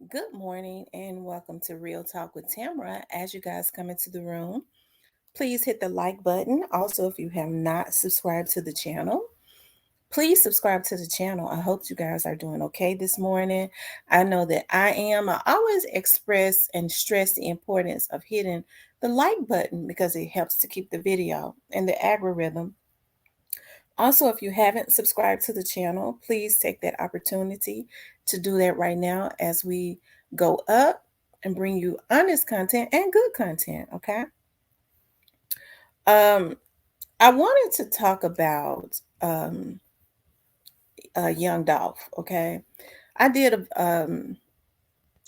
Good morning and welcome to Real Talk with Tamara. As you guys come into the room, please hit the like button. Also, if you have not subscribed to the channel, please subscribe to the channel. I hope you guys are doing okay this morning. I know that I am. I always express and stress the importance of hitting the like button because it helps to keep the video and the algorithm. Also, if you haven't subscribed to the channel, please take that opportunity to do that right now as we go up and bring you honest content and good content. Okay. Um, I wanted to talk about Young Dolph. Okay, I did a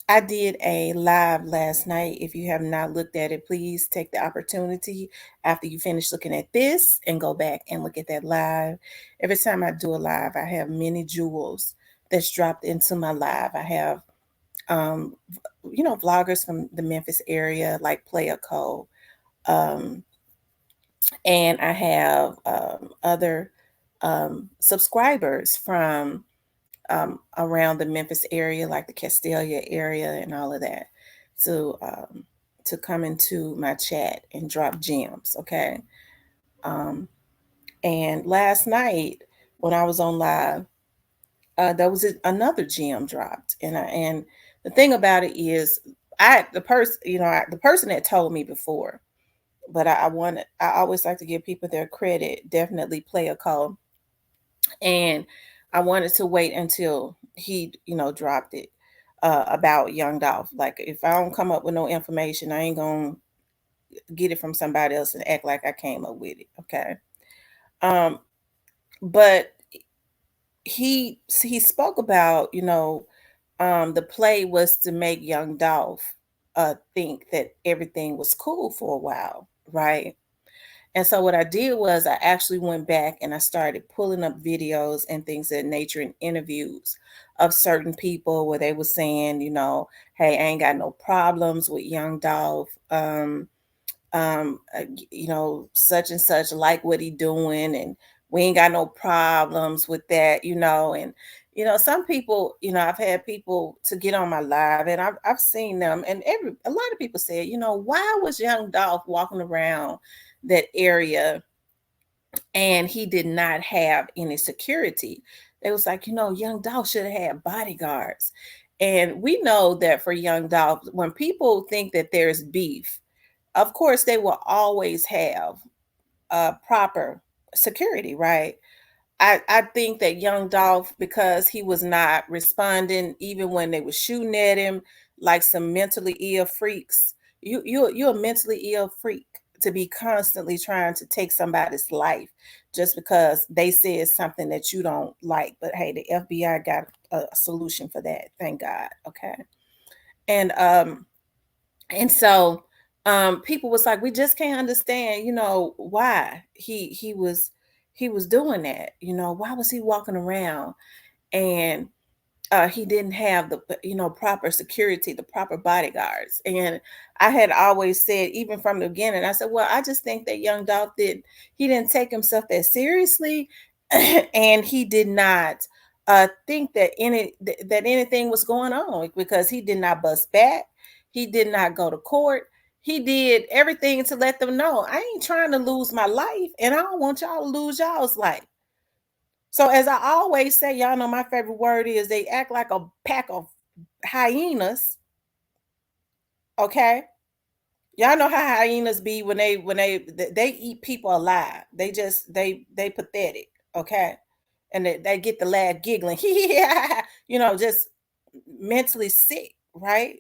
I did a live last night. If you have not looked at it, please take the opportunity after you finish looking at this and go back and look at that live. Every time I do a live, I have many jewels that's dropped into my live. I have, um, vloggers from the Memphis area like Player Co. Um, and I have other subscribers from around the Memphis area, like the Castelia area and all of that, to to come into my chat and drop gems. Okay. Um, and last night when I was on live, there was another gem dropped, and the thing about it is, the person that told me before, but I always like to give people their credit. Definitely play a call, and I wanted to wait until he, dropped it about Young Dolph. Like if I don't come up with no information, I ain't gonna get it from somebody else and act like I came up with it. Okay. Um, but he spoke about, the play was to make Young Dolph think that everything was cool for a while, right? And so what I did was I actually went back and I started pulling up videos and things of that nature and interviews of certain people where they were saying, hey, I ain't got no problems with Young Dolph. Such and such like what he doing, and we ain't got no problems with that, and some people, I've had people to get on my live and I've seen them, and a lot of people said, why was Young Dolph walking around that area and he did not have any security? They was like, Young Dolph should have had bodyguards. And we know that for Young Dolph, when people think that there's beef, of course they will always have proper security, right? I think that Young Dolph, because he was not responding even when they were shooting at him, like some mentally ill freaks. You're a mentally ill freak to be constantly trying to take somebody's life just because they said something that you don't like. But hey, the FBI got a solution for that. Thank God. Okay. And people was like, we just can't understand, why he was doing that. Why was he walking around and he didn't have the proper security, the proper bodyguards. And I had always said, even from the beginning, I said, well, I just think that Young Dolph he didn't take himself that seriously, and he did not think that that anything was going on, because he did not bust back, he did not go to court, he did everything to let them know, I ain't trying to lose my life, and I don't want y'all to lose y'all's life. So as I always say, y'all know my favorite word is they act like a pack of hyenas. Okay. Y'all know how hyenas be when they eat people alive. They pathetic. Okay. And they get the lad giggling. Just mentally sick, right?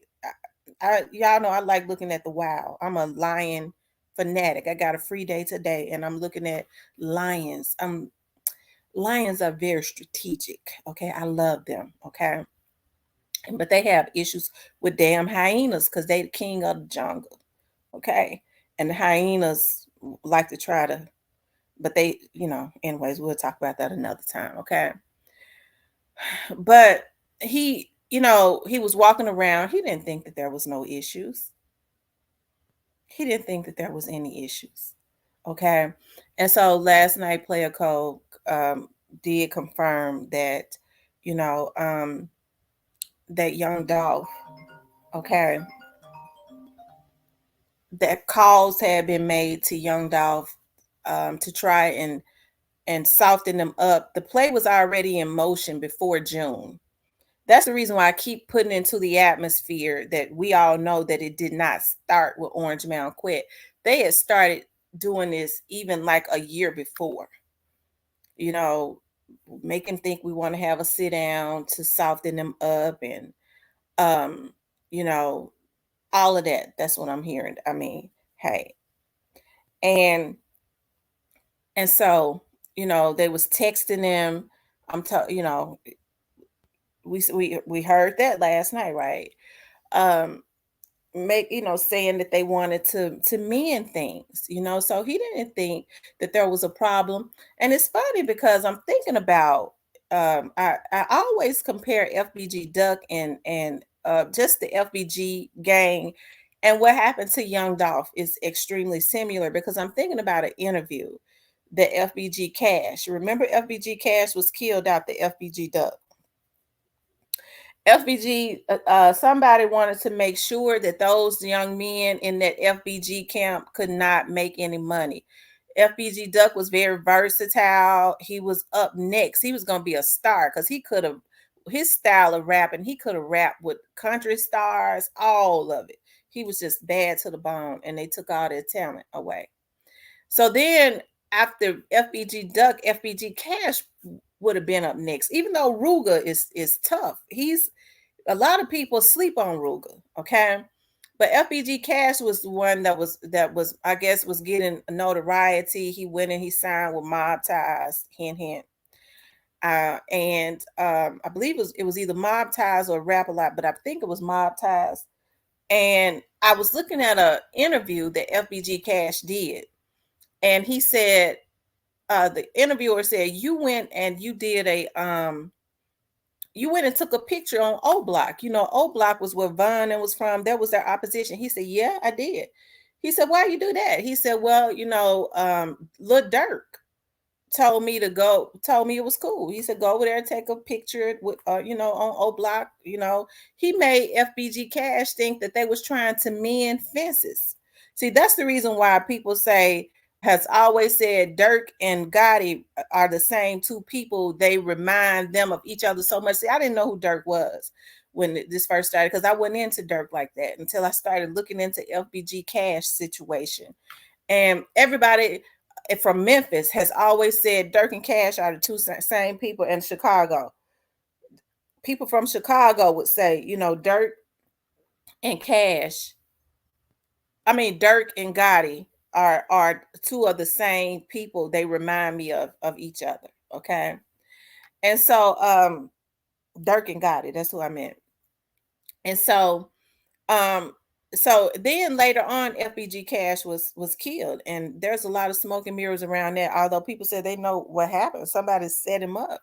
Y'all know I like looking at the wild. I'm a lion fanatic. I got a free day today and I'm looking at lions. Lions are very strategic. Okay. I love them. Okay. But they have issues with damn hyenas because they the king of the jungle. Okay. And the hyenas like to try to, but they, anyways, we'll talk about that another time. Okay. But he was walking around. He didn't think that there was no issues. He didn't think that there was any issues. Okay. And so last night, Player Code did confirm that, you know, um, that Young Dolph, okay, that calls had been made to Young Dolph to try and soften them up. The play was already in motion before June. That's the reason why I keep putting into the atmosphere that we all know that it did not start with Orange Mound Quit. They had started doing this even like a year before, you know, make them think we want to have a sit down to soften them up and um, you know, all of that. That's what I'm hearing. I mean, hey. And so, they was texting them. You know, we heard that last night, right? Um, saying that they wanted to mend things, so he didn't think that there was a problem. And it's funny because I'm thinking about I always compare FBG Duck and just the FBG gang, and what happened to Young Dolph is extremely similar because I'm thinking about an interview that FBG Cash. Remember, FBG Cash was killed out the FBG Duck. FBG, somebody wanted to make sure that those young men in that FBG camp could not make any money. FBG Duck was very versatile. He was up next. He was going to be a star because he could have, his style of rapping, he could have rapped with country stars, all of it. He was just bad to the bone, and they took all their talent away. So then after FBG Duck, FBG Cash would have been up next. Even though Ruga is tough, he's a lot of people sleep on Ruga, okay? But FBG Cash was the one that was I guess was getting notoriety. He went and he signed with Mob Ties, hint hint. And I believe it was either Mob Ties or Rap A Lot, but I think it was Mob Ties. And I was looking at an interview that FBG Cash did, and he said, the interviewer said, you went and you did you went and took a picture on O Block. O Block was where Von and was from. That was their opposition. He said, yeah, I did. He said, why you do that? He said, well, Lil Durk told me it was cool. He said, go over there and take a picture with, on O Block. He made FBG Cash think that they was trying to mend fences. See, that's the reason why people has always said Dirk and Gotti are the same two people. They remind them of each other so much. See, I didn't know who Dirk was when this first started because I wasn't into Dirk like that until I started looking into FBG Cash situation. And everybody from Memphis has always said Dirk and Cash are the two same people in Chicago. People from Chicago would say, Dirk and Cash, Dirk and Gotti are two of the same people. They remind me of each other. Okay. And so Dirk and Gotti, that's who I meant. And um so then later on FBG Cash was killed, and there's a lot of smoke and mirrors around that, although people said they know what happened. Somebody set him up.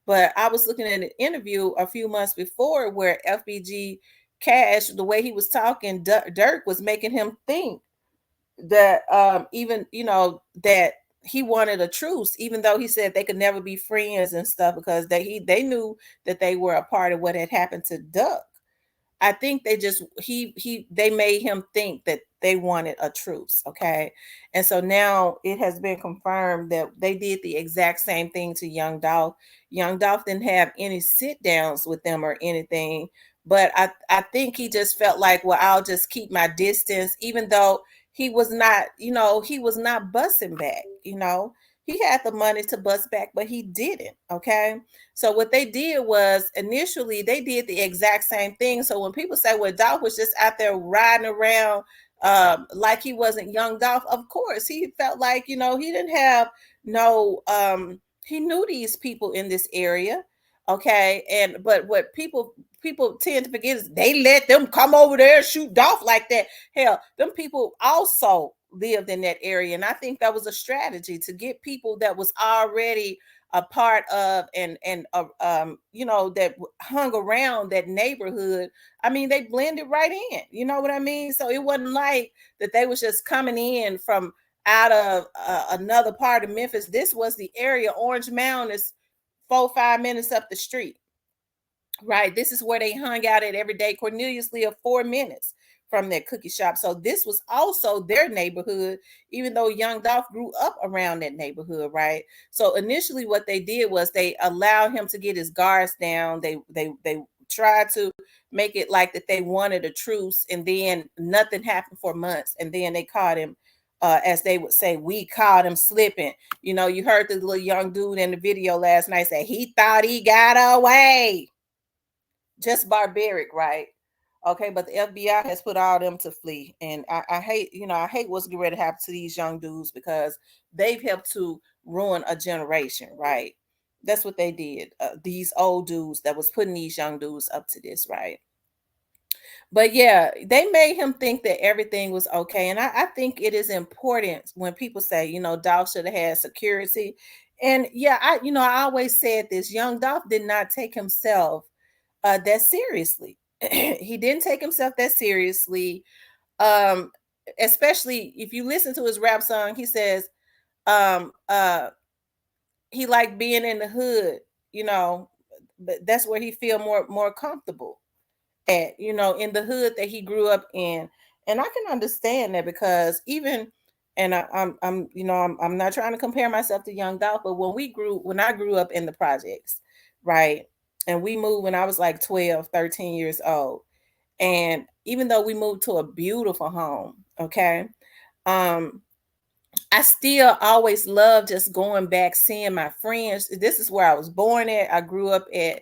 But I was looking at an interview a few months before where FBG Cash, the way he was talking, Dirk was making him think that even that he wanted a truce, even though he said they could never be friends and stuff because they knew that they were a part of what had happened to Duck. I think they made him think that they wanted a truce, okay? And so now it has been confirmed that they did the exact same thing to Young Dolph. Young Dolph didn't have any sit downs with them or anything, but I think he just felt like, well, I'll just keep my distance, even though he was not, he was not busting back, he had the money to bust back, but he didn't, okay? So what they did was initially they did the exact same thing. So when people say, well, Dolph was just out there riding around like he wasn't Young Dolph, of course, he felt like, he didn't have no, he knew these people in this area, okay? But what people tend to forget is they let them come over there and shoot Dolph like that. Hell, them people also lived in that area, and I think that was a strategy to get people that was already a part of and that hung around that neighborhood. They blended right in, you know what I mean? So it wasn't like that they was just coming in from out of another part of Memphis. This was the area. Orange Mound is 4-5 minutes up the street. Right. This is where they hung out at every day. Cornelius lived 4 minutes from their cookie shop. So this was also their neighborhood, even though Young Dolph grew up around that neighborhood, right? So initially what they did was they allowed him to get his guards down. They tried to make it like that they wanted a truce, and then nothing happened for months. And then they caught him, as they would say, we caught him slipping. You know, you heard the little young dude in the video last night say he thought he got away. Just barbaric, right? Okay, but the FBI has put all them to flee, and I hate, I hate what's getting ready to happen to these young dudes because they've helped to ruin a generation, right? That's what they did. These old dudes that was putting these young dudes up to this, right? But yeah, they made him think that everything was okay, and I think it is important when people say, Dolph should have had security, and yeah, I always said this: Young Dolph did not take himself that seriously. He didn't take himself that seriously. Um, Especially if you listen to his rap song, he says um he liked being in the hood, you know, but that's where he feel more comfortable at, in the hood that he grew up in. And I can understand that because even and I'm not trying to compare myself to Young Dolph, but when I grew up in the projects, right? And we moved when I was like 12, 13 years old. And even though we moved to a beautiful home, okay, um, I still always love just going back, seeing my friends. This is where I was born at. I grew up at,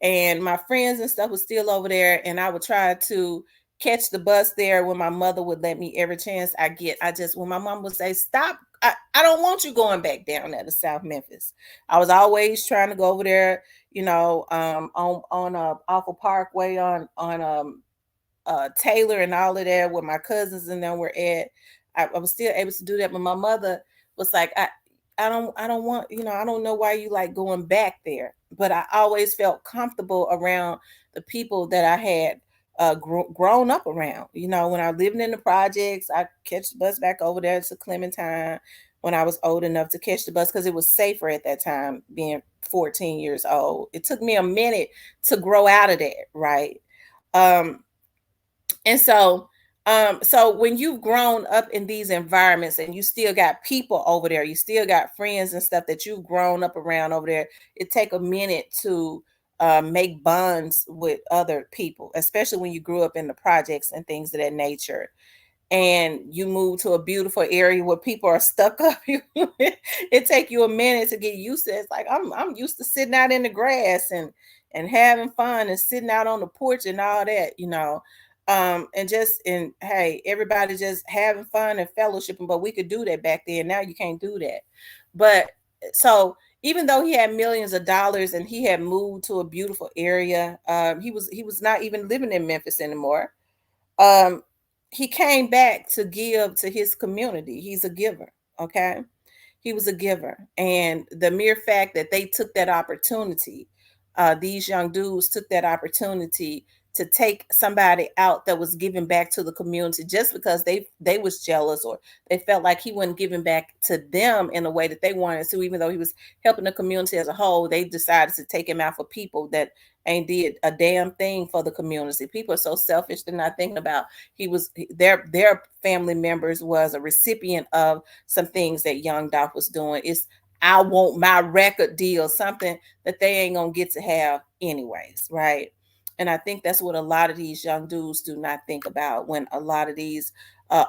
and my friends and stuff was still over there. And I would try to catch the bus there when my mother would let me every chance I get. When my mom would say, stop, I don't want you going back down there to South Memphis. I was always trying to go over there, on Awful Parkway on Taylor and all of that where my cousins and them were at. I was still able to do that, but my mother was like, I don't want, I don't know why you like going back there. But I always felt comfortable around the people that I had grown up around. When I lived in the projects, I catch the bus back over there to Clementine when I was old enough to catch the bus because it was safer at that time, being 14 years old. It took me a minute to grow out of that, right? Um, and so when you've grown up in these environments and you still got people over there, you still got friends and stuff that you've grown up around over there, it take a minute to make bonds with other people, especially when you grew up in the projects and things of that nature, and you move to a beautiful area where people are stuck up. It take you a minute to get used to it. It's like I'm used to sitting out in the grass and having fun and sitting out on the porch and all that, and hey, everybody just having fun and fellowshipping. But we could do that back then. Now you can't do that. But so even though he had millions of dollars and he had moved to a beautiful area, he was not even living in Memphis anymore. um he came back to give to his community. He's a giver. Okay, he was a giver, and the mere fact that they took that opportunity, these young dudes took that opportunity to take somebody out that was giving back to the community just because they was jealous, or they felt like he wasn't giving back to them in a way that they wanted to, even though he was helping the community as a whole. They decided to take him out for people that ain't did a damn thing for the community. People are so selfish, they're not thinking about their family members was a recipient of some things that Young Dolph was doing. It's I want my record deal, something that they ain't gonna get to have anyways, right? And I think that's what a lot of these young dudes do not think about when a lot of these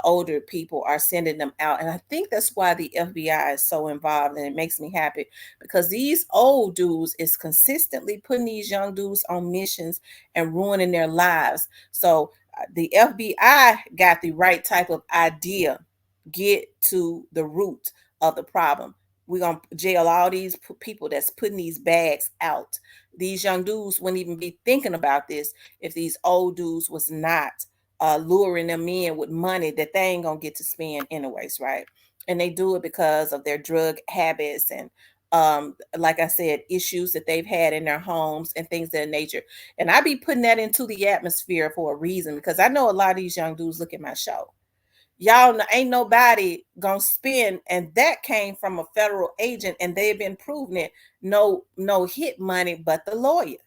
older people are sending them out. And I think that's why the FBI is so involved, and it makes me happy because these old dudes is consistently putting these young dudes on missions and ruining their lives. So the FBI got the right type of idea, get to the root of the problem. We're going to jail all these people that's putting these bags out. These young dudes wouldn't even be thinking about this if these old dudes was not luring them in with money that they ain't going to get to spend anyways, right? And they do it because of their drug habits and like I said, issues that they've had in their homes and things of that nature. And I be putting that into the atmosphere for a reason because I know a lot of these young dudes look at my show. Y'all ain't nobody gonna spend, and that came from a federal agent, and they've been proving it. No hit money, but the lawyer.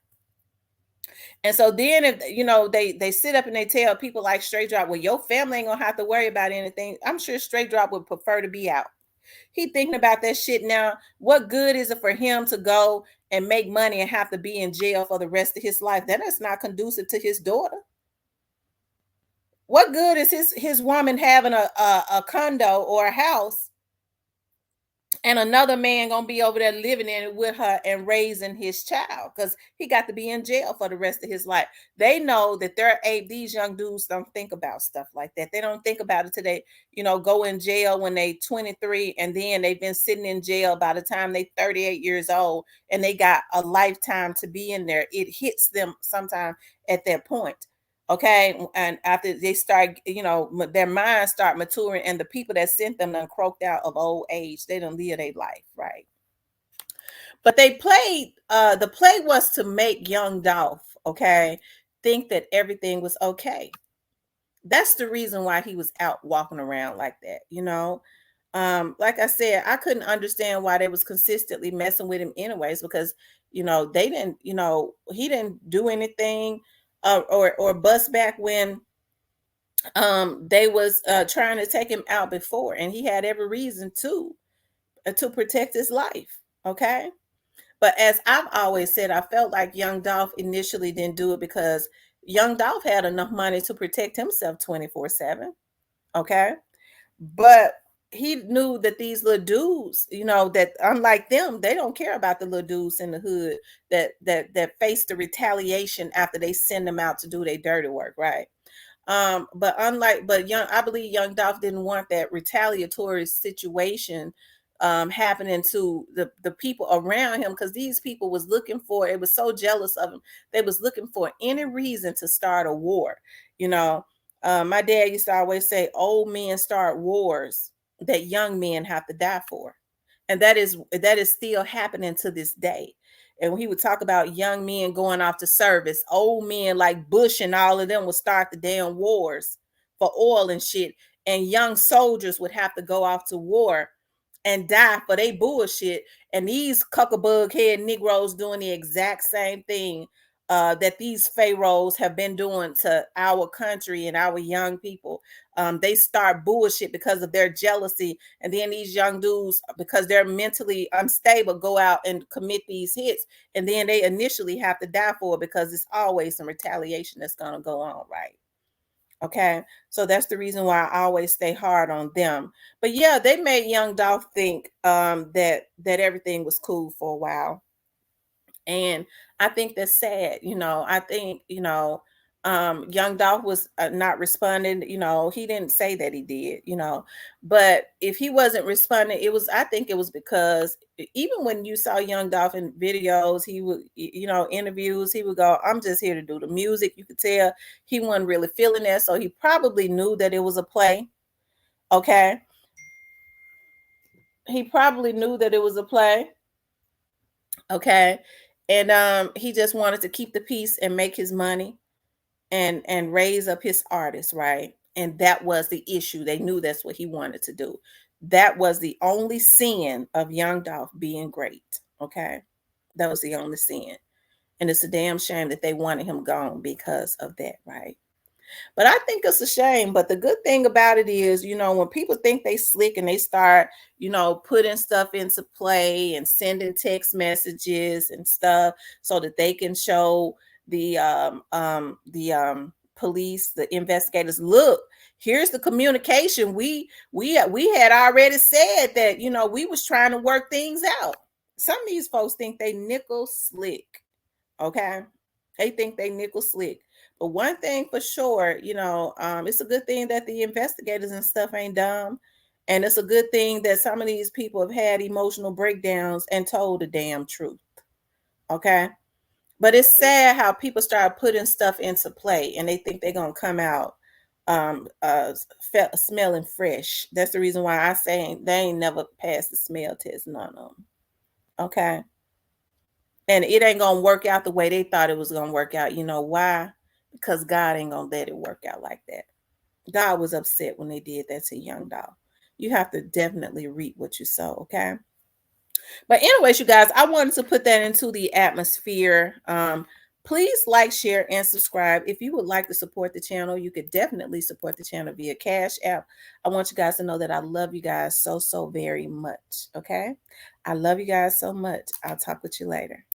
And so then if they sit up and they tell people like Straight Drop, well, your family ain't gonna have to worry about anything. I'm sure Straight Drop would prefer to be out. He thinking about that shit now. What good is it for him to go and make money and have to be in jail for the rest of his life? That is not conducive to his daughter. What good is his woman having a condo or a house and another man gonna be over there living in it with her and raising his child because he got to be in jail for the rest of his life. They know that these young dudes don't think about stuff like that. They don't think about it today. Go in jail when they 23 and then they've been sitting in jail by the time they 38 years old and they got a lifetime to be in there. It hits them sometime at that point. Okay, and after they start, their minds start maturing, and the people that sent them done croaked out of old age. They don't live their life, right? But they played. The play was to make Young Dolph, okay, think that everything was okay. That's the reason why he was out walking around like that. Like I said, I couldn't understand why they was consistently messing with him anyways, because they didn't, he didn't do anything or bust back when they was trying to take him out before, and he had every reason to protect his life. Okay. But as I've always said, I felt like Young Dolph initially didn't do it because Young Dolph had enough money to protect himself 24/7. Okay. But he knew that these little dudes, that unlike them, they don't care about the little dudes in the hood that face the retaliation after they send them out to do their dirty work, right? I believe Young Dolph didn't want that retaliatory situation happening to the people around him, because these people was looking for, it was so jealous of him, they was looking for any reason to start a war. you know my dad used to always say old men start wars that young men have to die for, and that is still happening to this day. And when he would talk about young men going off to service, old men like Bush and all of them would start the damn wars for oil and shit, and young soldiers would have to go off to war and die for they bullshit. And these cuckabug head Negroes doing the exact same thing that these pharaohs have been doing to our country and our young people. They start bullshit because of their jealousy, and then these young dudes, because they're mentally unstable, go out and commit these hits, and then they initially have to die for it because it's always some retaliation that's going to go on, right? Okay, so that's the reason why I always stay hard on them. But yeah, they made Young Dolph think that everything was cool for a while, and I think that's sad. I think Young Dolph was not responding. He didn't say that he did. But if he wasn't responding, I think it was because even when you saw Young Dolph in videos, he would, interviews, he would go, I'm just here to do the music. You could tell he wasn't really feeling that, so he probably knew that it was a play. Okay, he probably knew that it was a play. Okay, and he just wanted to keep the peace and make his money and raise up his artists, right? And that was the issue. They knew that's what he wanted to do. That was the only sin of Young Dolph being great. Okay, that was the only sin, and it's a damn shame that they wanted him gone because of that, right? But I think it's a shame. But the good thing about it is, when people think they slick and they start, putting stuff into play and sending text messages and stuff so that they can show the police, the investigators, look, here's the communication. We had already said that, we was trying to work things out. Some of these folks think they nickel slick. Okay. They think they nickel slick. But one thing for sure, it's a good thing that the investigators and stuff ain't dumb. And it's a good thing that some of these people have had emotional breakdowns and told the damn truth. Okay. But it's sad how people start putting stuff into play and they think they're going to come out smelling fresh. That's the reason why I say they ain't never passed the smell test, none of them. Okay. And it ain't gonna work out the way they thought it was gonna work out. You know why? Because God ain't gonna let it work out like that. God was upset when they did that to Young Dolph. You have to definitely reap what you sow, okay? But anyways, you guys, I wanted to put that into the atmosphere. Please like, share, and subscribe. If you would like to support the channel, you could definitely support the channel via Cash App. I want you guys to know that I love you guys so, so very much. Okay. I love you guys so much. I'll talk with you later.